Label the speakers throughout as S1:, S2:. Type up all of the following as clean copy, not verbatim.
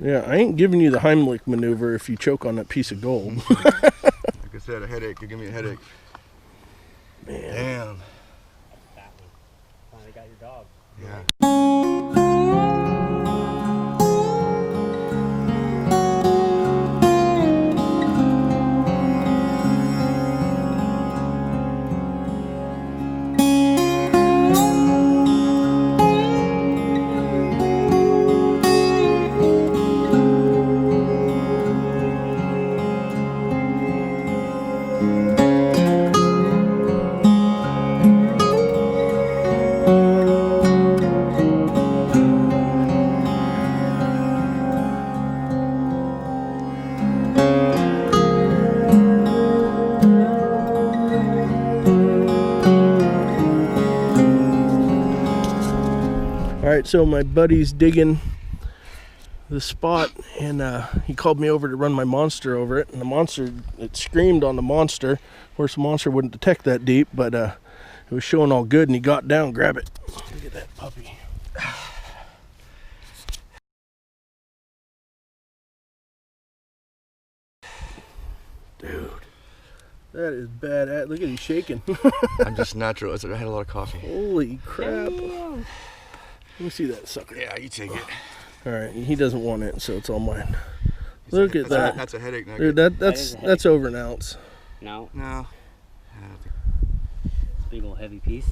S1: Yeah, I ain't giving you the Heimlich maneuver if you choke on that piece of gold.
S2: Like I said, a headache. You give me a headache.
S1: Man.
S2: Damn.
S3: Finally got your dog.
S2: Yeah.
S1: Alright, so my buddy's digging the spot, and he called me over to run my monster over it, and the monster, it screamed on the monster. Of course, the monster wouldn't detect that deep, but it was showing all good, and he got down. Grab it. Look at that puppy. Dude, that is badass. Look at him shaking.
S2: I'm just natural. I had a lot of coffee.
S1: Holy crap. Let me see that sucker.
S2: Yeah, you take it.
S1: Alright, he doesn't want it, so it's all mine. Look at that.
S2: That's a headache, Nugget.
S1: Dude, that's over an ounce.
S3: No.
S2: No.
S3: Big old heavy piece.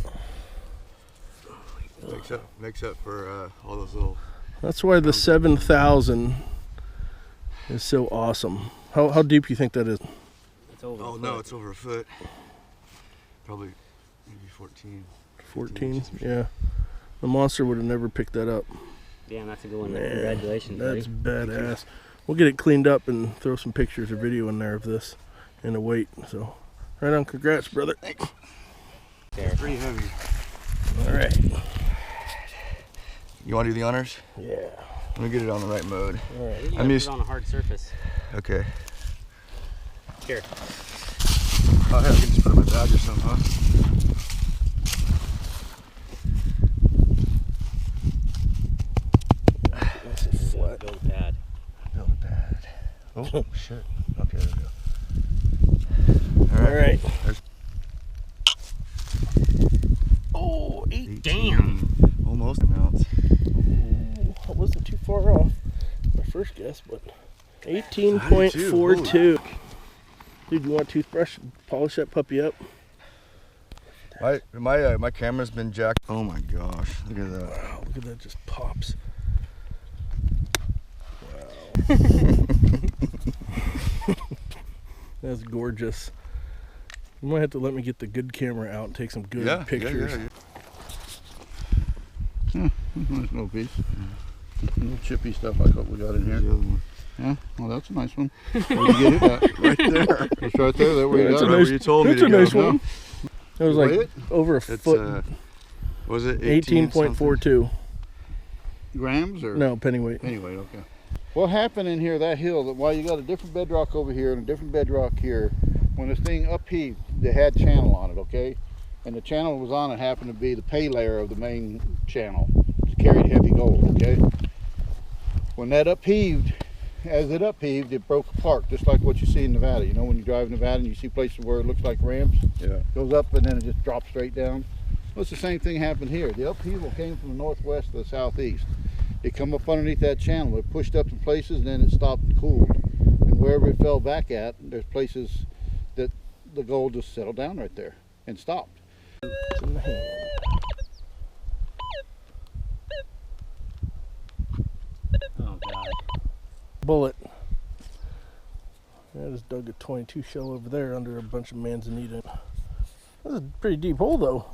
S2: Makes up for all those little.
S1: That's why the 7,000 is so awesome. How deep you think that is?
S3: It's over.
S2: Oh no, it's over a foot. Probably maybe 14.
S1: 14? Yeah. The monster would have never picked that up.
S3: Damn, that's a good one.
S1: Man,
S3: Congratulations,
S1: that's
S3: buddy.
S1: badass. We'll get it cleaned up and throw some pictures or video in there of this and a weight. So, right on. Congrats, brother.
S2: Thanks. Pretty heavy.
S1: All right.
S2: You want to do the honors?
S1: Yeah.
S2: Let me get it on the right mode.
S1: All right.
S3: You gotta put it on a hard surface.
S2: Okay.
S3: Here.
S2: Oh, yeah, I can just put it in my bag or something, huh?
S3: Build a pad.
S2: Build a pad. Oh, shit. Okay, there we go.
S1: All right.
S2: There's
S1: Oh, 18.
S3: Damn.
S2: Almost an ounce.
S1: I wasn't too far off. My first guess, but 18.42. Dude, you want a toothbrush? Polish that puppy up.
S2: My camera's been jacked. Oh my gosh, look at that.
S1: Wow, look at that, just pops. Wow. That's gorgeous. You might have to let me get the good camera out and take some good pictures.
S4: Nice little piece. Little chippy stuff like what we got in here. Yeah, well that's a nice one. Where you get it at?
S2: Right there.
S4: It's right there. That where you
S1: That's
S4: got
S1: a
S4: it.
S1: nice,
S2: you told me
S1: that's
S2: to
S1: a
S2: go.
S1: nice one. That was like
S4: Weigh it?
S1: over a
S2: It's
S1: foot.
S2: was it 18.42?
S4: Grams or? No,
S1: pennyweight.
S4: Anyway, okay. What happened in here, that hill, that while you got a different bedrock over here and a different bedrock here, when this thing upheaved, they had channel on it, okay? And the channel was on it happened to be the pay layer of the main channel. It carried heavy gold, okay? When that upheaved, as it upheaved, it broke apart, just like what you see in Nevada. You know, when you drive in Nevada and you see places where it looks like ramps?
S2: Yeah.
S4: It goes up and then it just drops straight down. Well, it's the same thing happened here. The upheaval came from the northwest to the southeast. It come up underneath that channel. It pushed up in places and then it stopped and cooled. And wherever it fell back at, there's places that the gold just settled down right there and stopped.
S1: It's in the hand.
S3: Oh god.
S1: Bullet. I just dug a 22 shell over there under a bunch of manzanita. That's a pretty deep hole though.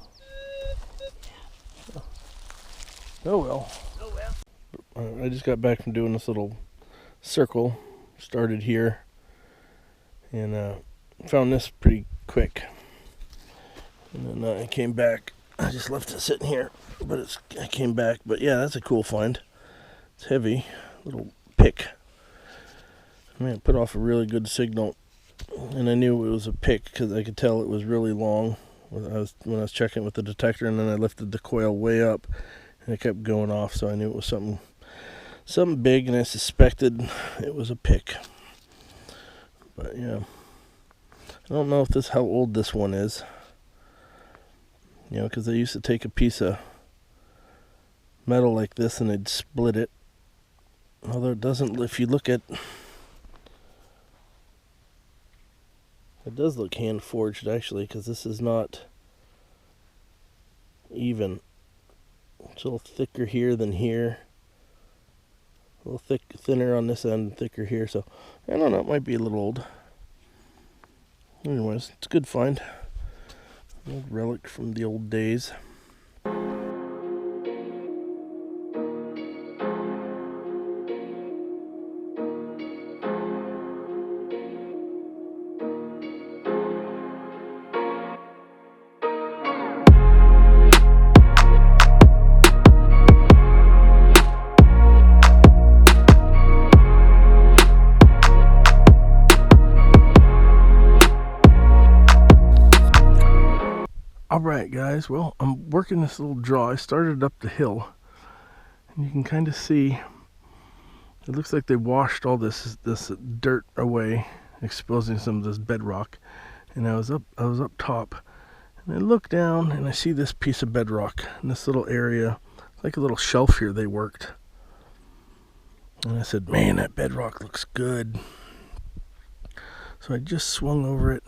S1: Oh well.
S3: Oh well.
S1: I just got back from doing this little circle. Started here. And found this pretty quick. And then I came back. I just left it sitting here. But I came back. But yeah, that's a cool find. It's heavy. Little pick. Man, it put off a really good signal. And I knew it was a pick because I could tell it was really long when I was checking with the detector. And then I lifted the coil way up. And it kept going off. So I knew it was something something big, and I suspected it was a pick. But yeah, I don't know if how old this one is. You know, because they used to take a piece of metal like this and they'd split it. Although it doesn't, if you look at, it does look hand forged actually, because this is not even. It's a little thicker here than here. A little thinner on this end, thicker here. So I don't know, it might be a little old. Anyways, it's a good find. Old relic from the old days. Alright guys, well, I'm working this little draw. I started up the hill, and you can kind of see it looks like they washed all this dirt away, exposing some of this bedrock. And I was up top, and I look down and I see this piece of bedrock in this little area, like a little shelf here they worked. And I said, man, that bedrock looks good. So I just swung over it,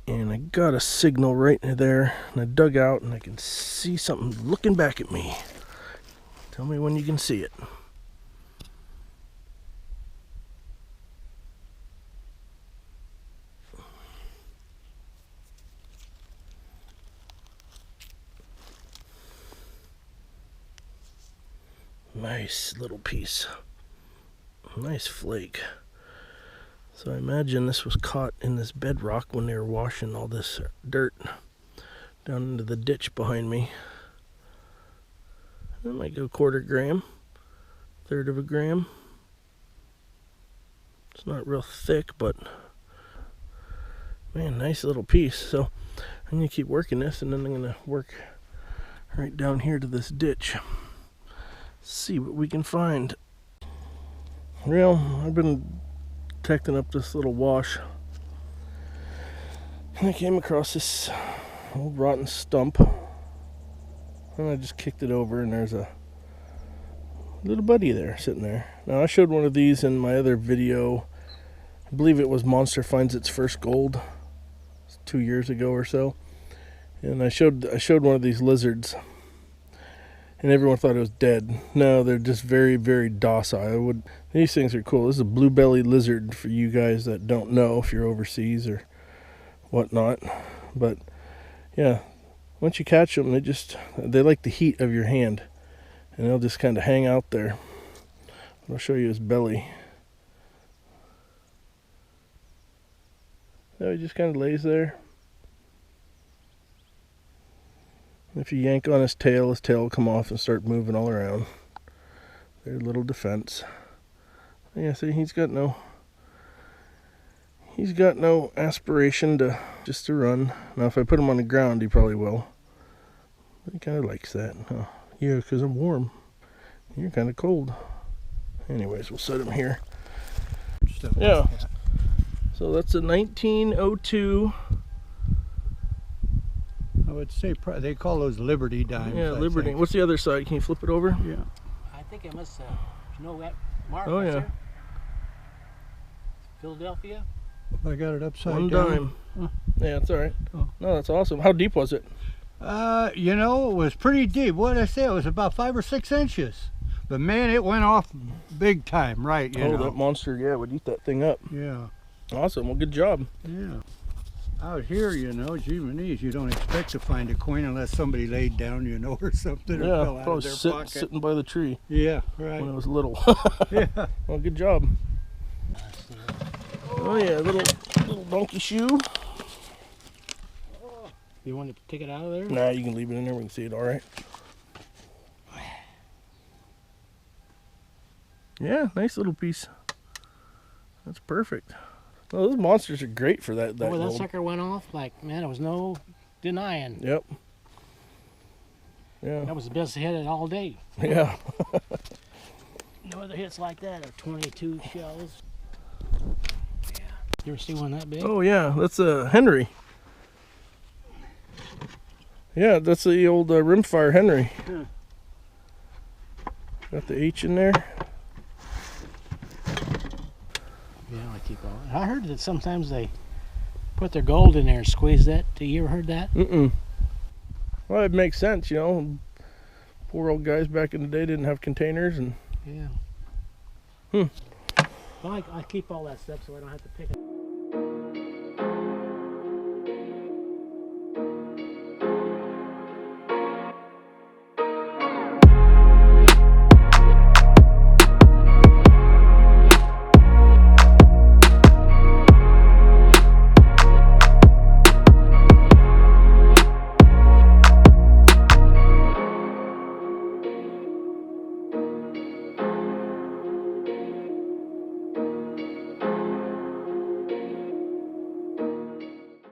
S1: and I got a signal right there, and I dug out, and I can see something looking back at me. Tell me when you can see it. Nice little piece. Nice flake. So I imagine this was caught in this bedrock when they were washing all this dirt down into the ditch behind me. That might go 1/4 gram, 1/3 of a gram. It's not real thick, but man, nice little piece. So I'm gonna keep working this, and then I'm gonna work right down here to this ditch. See what we can find. Well, I've been detecting up this little wash, and I came across this old rotten stump, and I just kicked it over, and there's a little buddy there sitting there. Now I showed one of these in my other video. I believe it was Monster Finds Its First Gold 2 years ago or so, and I showed one of these lizards, and everyone thought it was dead. No, they're just very, very docile. These things are cool. This is a blue-bellied lizard for you guys that don't know if you're overseas or whatnot. But yeah, once you catch them, they like the heat of your hand, and they'll just kind of hang out there. I'll show you his belly. So he just kind of lays there. If you yank on his tail will come off and start moving all around. Their little defense. Yeah, see, he's got no aspiration to run. Now, if I put him on the ground, he probably will. But he kind of likes that. Oh, yeah, because I'm warm. You're kind of cold. Anyways, we'll set him here. Yeah. So that's a 1902.
S4: I would say they call those Liberty dimes.
S1: Yeah, Liberty. What's the other side? Can you flip it over?
S4: Yeah.
S3: I think it must know that mark.
S1: Oh, yeah.
S3: There. Philadelphia.
S4: I got it upside
S1: One
S4: down.
S1: dime.
S4: Oh.
S1: Yeah, that's all right.
S4: Oh.
S1: No, that's awesome. How deep was it?
S4: You know, it was pretty deep. What did I say? It was about 5 or 6 inches. But man, it went off big time, right? You know.
S1: That monster, yeah, would eat that thing up.
S4: Yeah.
S1: Awesome. Well, good job.
S4: Yeah. Out here, you know, Jimenez, you don't expect to find a coin unless somebody laid down, you know, or something, or
S1: Yeah,
S4: fell out of their pocket.
S1: sitting by the tree.
S4: Yeah, right.
S1: When I was little.
S4: Yeah.
S1: Well, good job. Oh yeah, little donkey shoe.
S3: You want to take it out of there?
S1: Nah, you can leave it in there. We can see it. All right. Yeah, nice little piece. That's perfect. Well, those monsters are great for that.
S3: That
S1: gold.
S3: sucker went off like, man, there was no denying.
S1: Yep. Yeah.
S3: That was the best hit all day.
S1: Yeah.
S3: No other hits like that. Or 22 shells. Yeah. You ever see one that big?
S1: Oh yeah, that's a Henry. Yeah, that's the old rimfire Henry.
S3: Hmm.
S1: Got the H in there.
S3: Yeah, I keep all. I heard that sometimes they put their gold in there and squeeze that. You ever heard that?
S1: Mm-mm. Well, it makes sense, you know. Poor old guys back in the day didn't have containers, and
S3: Yeah.
S1: Hmm.
S3: Well, I keep all that stuff so I don't have to pick it.